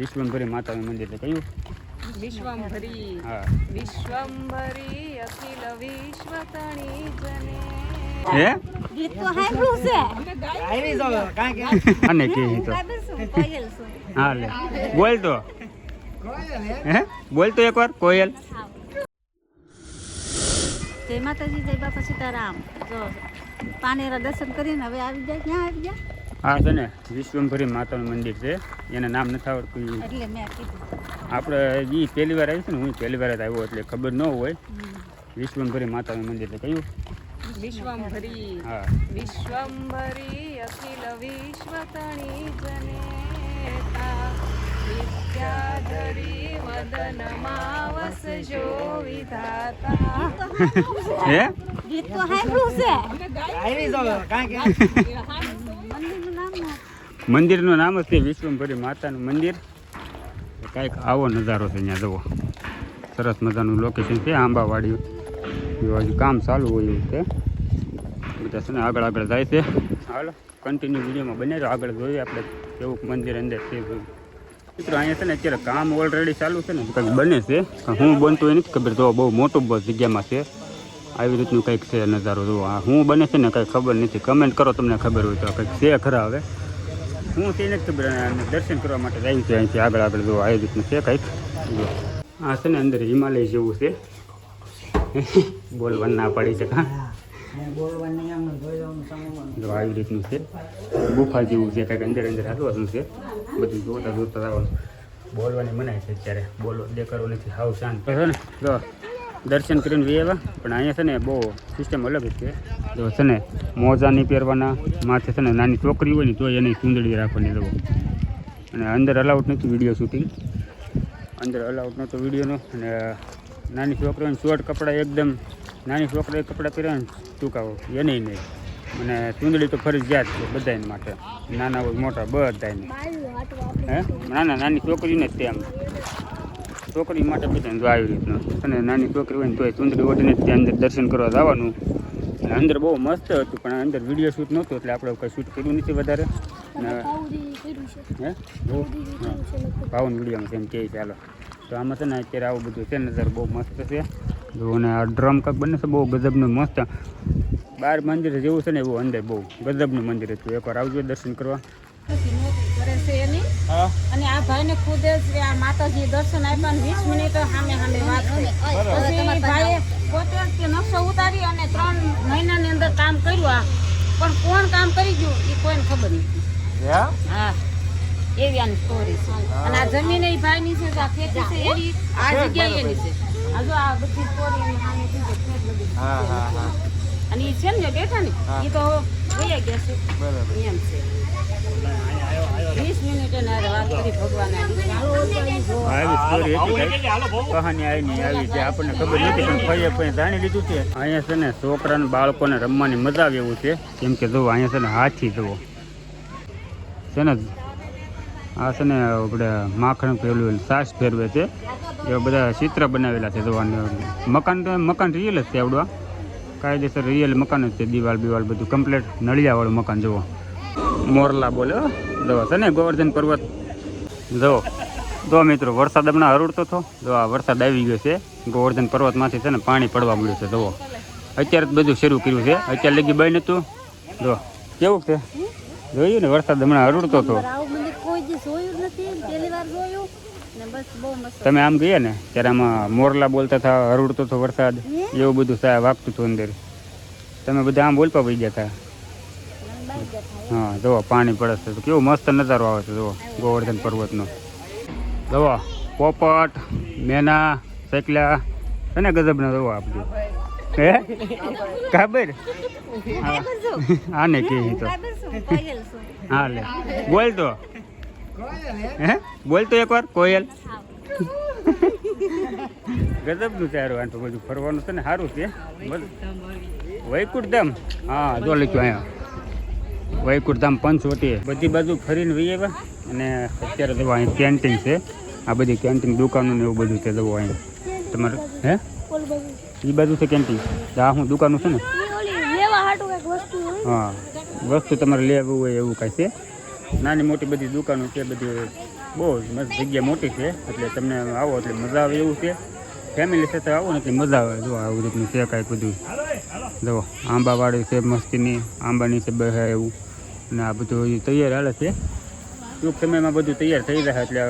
વિશ્વંભરી માતાનું મંદિર છે કયું? વિશ્વંભરી. હા. વિશ્વંભરી અખિલ વિશ્વ તણી જને. હે ગીત તો સાંભળ્યું છે. આને કે તો કોયલ છું. હા લે બોલ તો હે બોલ તો એકવાર કોયલ. જય માતાજી, જય બાપા સીતારામ. જો પાનેરા દર્શન કરીને હવે આવી જાય. ક્યાં આવી ગયા? હા છે ને વિશ્વંભરી માતાનું મંદિર છે. એનું નામ નથી આવડતું. એટલે મેં કીધું આપણે એ પહેલી વાર આવી છે ને, હું પહેલી વાર જ આવ્યો એટલે ખબર ન હોય. વિશ્વંભરી માતાનું મંદિર છે કયું? વિશ્વંભરી. હા. વિશ્વંભરી અખિલ વિશ્વ તણી જનેતા વિદ્યાધરી વદનમાં વસજો વિધાતા. હે ગીત તો સાંભળ્યું છે. મંદિરનું નામ મંદિરનું નામ જ છે વિશ્વંભરી માતાનું મંદિર. કાંઈક આવો નજારો છે અહીંયા જુઓ. સરસ મજાનું લોકેશન છે. આંબાવાડી હજી કામ ચાલુ હોય એવું છે. બધા છે ને આગળ આગળ જાય છે. હાલો કન્ટિન્યુ વિડીયોમાં બને તો આગળ જોઈએ આપણે કેવું મંદિર અંદર છે. મિત્રો અહીંયા છે ને અત્યારે કામ ઓલરેડી ચાલુ છે ને કંઈક બને છે. હું બનતું એ નથી ખબર. જો બહુ મોટું બસ જગ્યામાં છે. આવી રીતનું કંઈક છે નજારો જુઓ. આ હું બને છે ને કંઈ ખબર નથી. કમેન્ટ કરો તમને ખબર હોય તો કંઈક છે ખરા. હવે હું તે નથી ખબર. દર્શન કરવા માટે જાય છે અહીંથી આગળ આગળ જો આવી રીતનું છે કંઈક. આ છે ને અંદર હિમાલય જેવું છે. બોલવાનું ના પડી છે કાં જો આવી રીતનું છે. ગુફા જેવું છે કંઈક અંદર અંદર હાલવાનું છે. બધું જોતા જોતા આવવાનું. બોલવાની મનાય છે અત્યારે. બોલો દેખાડો નથી. હાવ શાંત છે ને. જો દર્શન કરીને વેવા પણ અહીંયા છે ને બહુ સિસ્ટમ અલગ જ છે. જો છે ને મોજા નહીં પહેરવાના. માથે છે ને નાની છોકરી હોય ને તો એની ચૂંદડી રાખવાની જવો. અને અંદર અલાઉડ નથી વિડીયો શૂટિંગ. અંદર અલાઉડ નહોતો વિડીયોનો. અને નાની છોકરીઓને શોર્ટ કપડાં એકદમ નાની છોકરીએ કપડાં પહેરવાને ટૂંકાવો એને નહીં. અને ચૂંદડી તો ફરજિયાત છે બધાને માટે. નાના હોય મોટા બધાને. હે નાની છોકરીને જ તેમ છોકરી માટે બધાને જો આવી રીતનું. અને નાની છોકરી હોય ને તોય ચૂંદડી ઓઢીને જ ત્યાં અંદર દર્શન કરવા જવાનું. અને અંદર બહુ મસ્ત હતું પણ અંદર વિડીયો શૂટ નહોતું એટલે આપણે કંઈ શૂટ કર્યું નથી વધારે. હે પાવન વિડીયોમાં એમ કહે ચાલો. તો આમાં છે ને અત્યારે આવું બધું છે નજર બહુ મસ્ત છે. જો અને આ ડ્રમ કાંક બને છે બહુ ગજબનું મસ્ત. બહાર મંદિર જેવું છે ને એવું અંદર બહુ ગજબનું મંદિર હતું. એકવાર આવજો દર્શન કરવા. કરે છે એની. અને આ ભાઈને ખુદ જ આ માતાજી દર્શન આપ્યા ને 20 મિનિટ સામે સામે વાત થઈ. પછી ભાઈએ પોતે કે નકશો ઉતારી અને 3 મહિનાની અંદર કામ કર્યું. આ પણ કોણ કામ કરી ગયું એ કોઈને ખબર નથી. હા એવી આની સ્ટોરી છે. અને આ જમીન એ ભાઈની છે. આ ખેતી છે એની આ જગ્યા એની છે. આ જો આ બધી સ્ટોરી એની સામે છે. અને એ છે ને જે બેઠા ને એ તો વયા ગયા છે. એમ છે 20 મિનિટ એને વાત કરી ભગવાન. કહાની આવી જે આપણને ખબર નથી પણ ફરીએ ફરી જાણી લીધું છે. અહીંયા છે ને છોકરાને બાળકોને રમવાની મજા આવે એવું છે. કેમ કે જુઓ અહીંયા છે ને હાથી જુઓ છે ને. આ છે ને આપણે માખણ પેલું સાસ ફેરવે છે એવા બધા ચિત્ર બનાવેલા છે. જોવાનું મકાન રિયલ જ છે. આવડવા કાયદેસર રિયલ મકાન જ છે. દિવાલ બિવાલ બધું કમ્પ્લીટ નળિયાવાળું મકાન જુઓ. મોરલા બોલે જો છે ને ગોવર્ધન પર્વત જો. જો મિત્રો વરસાદ હમણાં હરડતો હતો. જો આ વરસાદ આવી ગયો છે. ગોવર્ધન પર્વતમાંથી છે ને પાણી પડવા મળ્યું છે. જુઓ અત્યારે જ બધું શરૂ કર્યું છે. અત્યારે લગી બંધ નહોતું. જો કેવું છે જોયું ને. વરસાદ હમણાં હરડતો હતો. તમે આમ ગયા ને ત્યારે આમાં મોરલા બોલતા હતા. હરડતો હતો વરસાદ એવું બધું વાગતું હતું અંદર. તમે બધા આમ બોલપા વહી ગયા હતા. હા જુઓ પાણી પડે છે તો કેવો મસ્ત નજારો આવે છે. જુઓ ગોવર્ધન પર્વતનો. જુઓ પોપટ મેના સકલા છે ને ગજબના. જુઓ આપણે હે ખબર આને કે તો હા લે બોલ તો હે બોલ તો એકવાર કોયલ. ગજબનું ચારું આનું બધું ફરવાનું છે ને સારું છે. વૈકુંઠ ધામ હા જો લખ્યું અહીંયા વૈકુંઠ ધામ પંચવટી. બધી બાજુ ફરીને વહી આવ્યા. અને અત્યારે તો અહીં કેન્ટીન છે. આ બધી કેન્ટીન દુકાનો ને એવું બધું છે. જવું અહીં તમારે હે એ બાજુ છે કેન્ટીન. આ શું દુકાનો છે ને. હા વસ્તુ તમારે લેવું હોય એવું કાંઈ છે. નાની મોટી બધી દુકાનો છે. બધી બહુ મસ્ત જગ્યા મોટી છે, એટલે તમને આવો એટલે મજા આવે એવું છે. ફેમિલી સાથે આવો ને એટલે મજા આવે. જો આવું રીતનું છે કાંઈક બધું. જો આંબાવાળી છે મસ્તીની, આંબાની છે બે એવું, અને આ બધું તૈયાર હાલે છે. ટૂંક સમયમાં બધું તૈયાર થઈ જાય, એટલે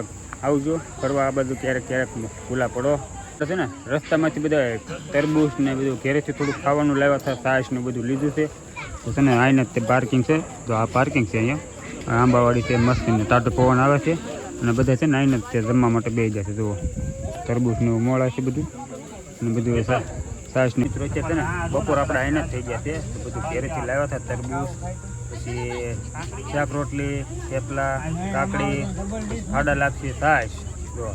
આવજો ફરવા આ બધું ક્યારેક ભૂલા પડો તો છે ને. રસ્તામાંથી બધા તરબૂચ ને બધું ઘેરેથી થોડુંક ખાવાનું લાવ્યા હતા, છાશ ને બધું લીધું છે. તો છે ને આઈને તે પાર્કિંગ છે. તો આ પાર્કિંગ છે અહીંયા આંબાવાળી છે મસ્તીની, ટાટો પવન આવે છે, અને બધા છે ને આઈને તે જમવા માટે બેસી જશે. જુઓ તરબૂચનું મોળા છે બધું, અને બધું છાશ ને મિત્રો છે ને બપોર આપણે આઈને જ થઈ ગયા છે. તો બધું ઘેરેથી લાવ્યા હતા તરબૂચ, પછી શાક રોટલી, થેપલા, કાકડી, ફાડા લાપસી, છાશ. જો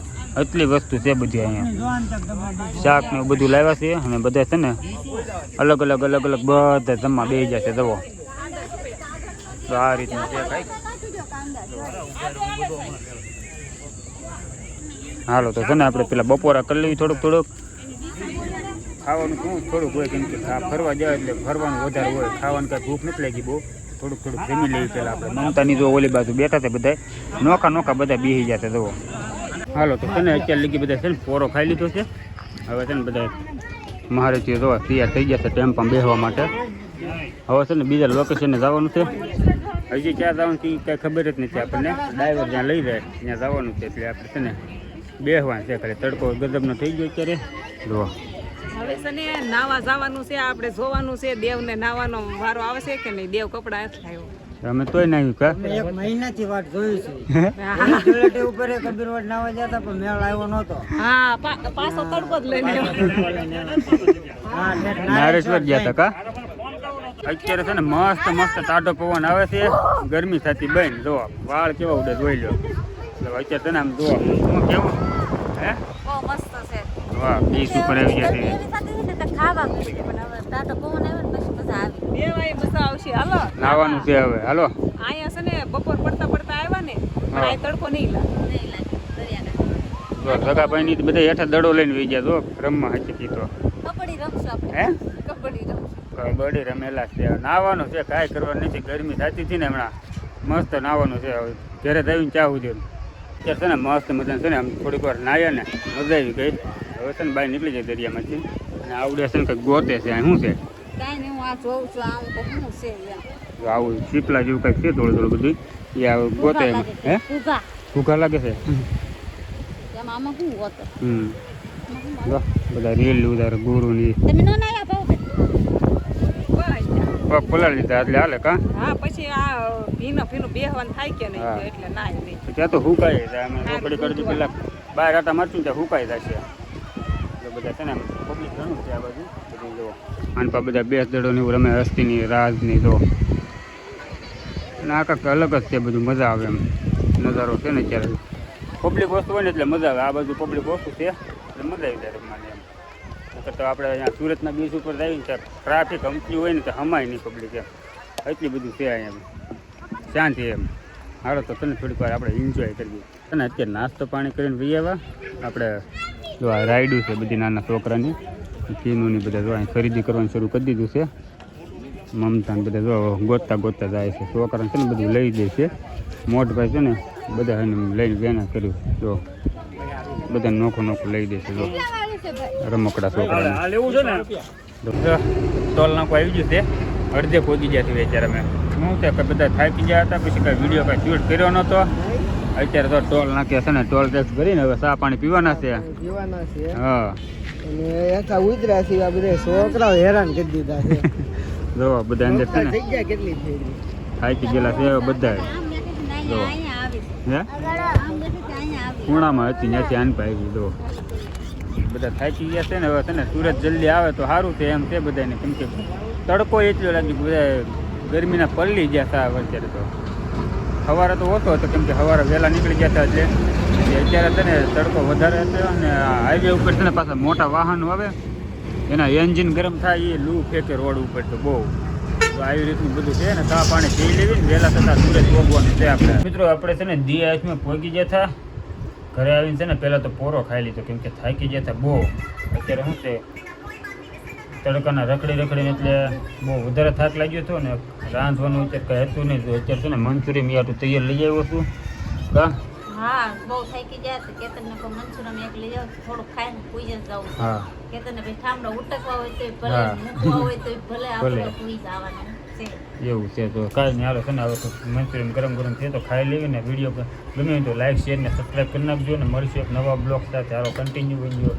એટલી વસ્તુ છે બધી અહીંયા. શાક ને બધું લાવ્યા છે, અને બધા છે ને અલગ અલગ બધા જમવા બેસી જશે. જવો તો આ રીતનું છે કાંઈક. હાલો તો છે ને આપણે પેલા બપોરા કરી લેવી. થોડુંક ખાવાનું થોડુંક હોય, કેમ કે ફરવા જાય એટલે ફરવાનું વધારે હોય. ખાવાનું કાંઈ ભૂખ નથી લાગી બહુ. થોડુંક જમી લેવી પેલા આપણે. મમતાની જો ઓલી બાજુ બેઠા હતા બધા નોકા બધા બેસી જતા. જવો હાલો તો છે ને અત્યારે લગી બધા છે ને પોરો ખાઈ લીધો છે. હવે છે ને બધા મારે છે જો તૈયાર થઈ ગયા છે ટેમ્પમાં બેસવા માટે. હવે છે ને બીજા લોકેશને જવાનું છે. હજી ક્યાં જવાનું છે કાંઈ ખબર જ નથી આપણને. ડ્રાઈવર જ્યાં લઈ જાય ત્યાં જવાનું છે, એટલે આપણે છે ને બેસવાનું છે. ખાલી તડકો ગજબનો થઈ ગયો અત્યારે. જો હવે છે ને નાવા જવાનું છે, આપણે જોવાનું છે દેવને નાવાનો વારો આવશે કે નહીં. દેવ કપડા હાથ લાવ્યો અમે તોય નાખ્યું કા એક મહિનાથી વાત જોઈ છે. ધૂળેટી ઉપર કબીરવડ નાવા જતા પણ મેળ આવ્યો નહોતો. હા પાછો તડકો જ લઈને નારેશ્વર ગયા હતા કા. અત્યારે છે ને મસ્ત ટાઢો પવન આવે છે, ગરમી થતી બંધ. જો વાળ કેવા ઉડે જોઈ લો. અત્યારે છે ને આમ જો કેવું હે બહુ મસ્ત છે. વાહ બીચ ઉપર આવી ગયા છે. એવી થતી હતી ને ખાવા ગઈ પણ હવે ટાટો પવન આવ્યો ને પછી મજા આવી. દેવાય મજા આવશે. હાલો નાવાનું છે હવે. હાલો અહીંયા છે ને બપોર પડતા આવ્યા ને પણ આ તડકો નહીં લાગે. નહીં લાગે દરિયાના. જો સગાભાઈ ની બધા હેઠા દડો લઈને વહી ગયા. જો રમવા હતી તો કબડ્ડી રમશું આપણે. હે કબડ્ડી રમશું. કબડ્ડી રમેલા છે. નાવાનું છે, કાંઈ કરવાનું નથી. ગરમી થતી હતી ને હમણાં મસ્ત નાવાનું છે. હવે ઘરે જઈને ચા ઉધ્યું અત્યારે છે ને મસ્ત મજા છે ને આમ થોડીક વાર નાયા ને મજા આવી ગઈ. હવે છે ને બહાર નીકળી જાય દરિયામાંથી, અને આવડે છે ને કંઈક ગોતે છે. શું છે કાંઈ નહીં, હું આ જોઉં છું આમ તો શું છે એમ. જો આવું શીપલા જેવું કંઈક છે થોડું બધું. એ ગોતે હે ઘૂઘા ભૂખા લાગે છે. એમ આમાં શું હોતો? જો બધા રીલ ઉધાર ગુરુની તમે નો નાયા ભાવ બસ પગ પલાળી લીધા એટલે હાલે કા. હા પછી આ ભીનું બેહવાનું થાય કે નહીં હા. એટલે નાય નહીં. ત્યાં તો હુકાઈ જાય. અમે રોકડી કરજો પેલા બહાર આટા મારશું ત્યાં હુકાઈ જશે. એટલે બધા છે ને પબ્લિક ઘણું છે આ બાજુ બધું. જો આન પા બધા બેસ દડો ને એવું રમે, હસ્તીની રાજની. જો અને આ કાંઈક અલગ જ છે બધું. મજા આવે એમ નજારો છે ને અત્યારે. પબ્લિક વસ્તુ હોય ને એટલે મજા આવે. આ બાજુ પબ્લિક વસ્તુ છે એટલે મજા આવી જાય રમવાની એમ. તો આપણે અહીંયા સુરતના બીચ ઉપર જઈએ ને ત્યાં ટ્રાફિક હમતી હોય ને તો હમાય નહીં પબ્લિક એમ. એટલી બધું છે અહીંયા શાંતિ એમ. હાલો તો તને થોડીક વાર આપણે એન્જોય કરીએ. અને અત્યારે નાસ્તો પાણી કરીને વહી આવ્યા આપણે. જો આ રાઈડું છે બધી નાના છોકરાની, ચીનુની બધા જો અહીં ખરીદી કરવાનું શરૂ કરી દીધું છે. મમતા બધા જો ગોતતા જાય છે. છોકરાને છે ને બધું લઈ દે છે. મોટભાઈ છે ને બધા એને લઈને વેના કર્યું. જો બધા નોખું લઈ દે છે. જો રમકડા છોકરા લેવું છે ને. ટોલ નાખું આવી ગયું છે. અડધે પહોંચી ગયા છે અત્યારે. અમે શું છે કે બધા થાકી ગયા હતા, પછી કાંઈ વિડીયો કાંઈ શૂટ કર્યો નહોતો. અત્યારે તો ટોલ નાખ્યા છે ને, ટોલ ટેક્સ ભરીને હવે ચા પાણી પીવાના છે. હા અને એકા ઉતર્યા છે આ બધા છોકરાઓ હેરાન કરી દીધા છે. જો બધા અંદર છે ને જગ્યા કેટલી થઈ થાકી ગયેલા છે બધા. જો અહીંયા આવીશ. હે આમ બેઠી તો અહીંયા આવીશ. ખૂણામાં હતી ત્યાંથી આન પાવી. જો બધા થાકી ગયા છે ને. હવે છે ને સુરત જલ્દી આવે તો સારું છે એમ છે બધાને, કેમ કે તડકો એટલો લાગ્યો. બધા ગરમીના પલળી ગયા હતા અત્યારે. તો સવારે તો ઓછો હતો, કેમ કે સવારે વહેલા નીકળી ગયા હતા. એટલે અત્યારે છે ને તડકો વધારે હતો, અને હાઈવે ઉપર છે ને પાછા મોટા વાહનો આવે એના એન્જિન ગરમ થાય એ લૂ ફેંકે રોડ ઉપર. તો બહુ તો આવી રીતનું બધું છે ને. ચા પાણી પી લેવી ને વહેલા થતાં સુરત પહોંચવાનું છે આપણે. મિત્રો આપણે છે ને દી આઈસમાં પહોંચી ગયા હતા. ઘરે આવીને છે ને પહેલાં તો પોરો ખાઈ લીધો, કેમ કે થાકી ગયા હતા બહુ. અત્યારે શું છે તડકાના રખડીને એટલે બહુ વધારે થાક લાગ્યો હતો ને. રાંધવાનું અત્યારે કંઈ હતું નહીં. તો અત્યારે છે ને મંચુરિયન યાટું તૈયાર લઈ આવ્યો છું કા. હા બહુ થાકી ગયા તો કેતનને કોઈ મંચુરિયન એક લઈ જાવ થોડુંક ખાઈને પૂઈ જ જવું છે. હા કેતનને ભાઈ ઠામડા ઉટકવા હોય તો ભલે હા. મૂકવા હોય તો ભલે આપણે ભલે. પૂઈ જવાનું છે. એવું છે તો કાંઈ નહીં હાલો છે ને હવે તો મંચુરિયન ગરમ ગરમ છે તો ખાઈ લેવી ને વિડીયો ગમે હોય તો લાઈક શેર ને સબસ્ક્રાઈબ કરી નાખજો ને મળીશું એક નવા બ્લોગ સાથે હાલો કન્ટિન્યુ બનજો.